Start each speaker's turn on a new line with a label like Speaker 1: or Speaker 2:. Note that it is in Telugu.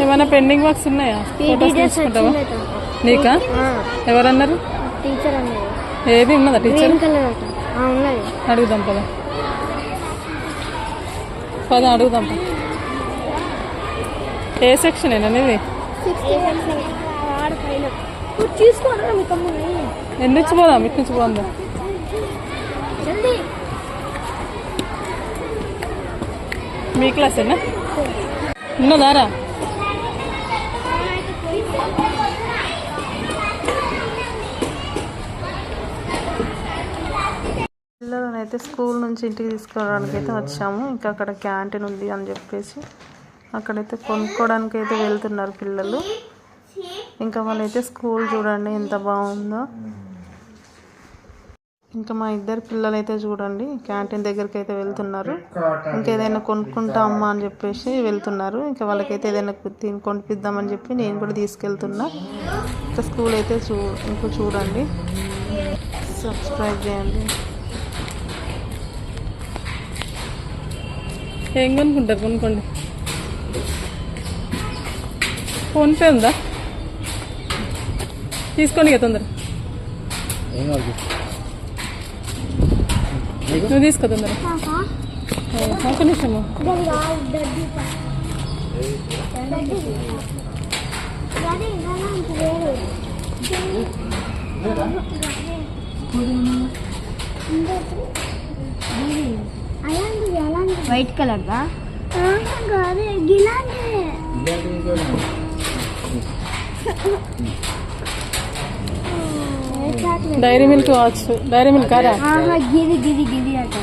Speaker 1: ఏమైనా పెండింగ్ వర్క్స్ ఉన్నాయా? ఫోటోస్ తీసుకుంటావా? నీకా? ఎవరన్నారు?
Speaker 2: టీచర్ అన్నారు.
Speaker 1: ఏది ఉన్నదా టీచర్?
Speaker 2: ఉన్నది.
Speaker 1: అడుగుదాం పద పద అడుగుదాం. ఏ సెక్షన్ ఏనా ఇది? ఎన్ని నుంచి పోదాం? ఇటు నుంచి పోదా? మీ క్లాస్ ఏనా? ఉన్నదారా? పిల్లలను అయితే స్కూల్ నుంచి ఇంటికి తీసుకురావడానికి అయితే వచ్చాము. ఇంకా అక్కడ క్యాంటీన్ ఉంది అని చెప్పేసి అక్కడైతే కొనుక్కోవడానికి అయితే వెళ్తున్నారు పిల్లలు. ఇంకా వాళ్ళైతే స్కూల్ చూడండి ఎంత బాగుందో. ఇంకా మా ఇద్దరు పిల్లలు అయితే చూడండి క్యాంటీన్ దగ్గరికి అయితే వెళ్తున్నారు. ఇంకేదైనా కొనుక్కుంటా అమ్మా అని చెప్పేసి వెళ్తున్నారు. ఇంకా వాళ్ళకైతే ఏదైనా కొనిపిద్దామని చెప్పి నేను కూడా తీసుకెళ్తున్నా. ఇంకా స్కూల్ అయితే ఇంకా చూడండి. సబ్స్క్రైబ్ చేయండి. ఏం కొనుక్కుంటారు? కొనుక్కోండి. ఫోన్పే ఉందా? తీసుకోండి ఇక తొందర. నువ్వు తీసుకో తొందర. ఒక నిమిషము.
Speaker 2: వైట్ కలర్ దా
Speaker 1: డైరీ మిల్క్ కావచ్చు. డైరీ మిల్క్ కాదా?
Speaker 2: గిది గిది గిది అట.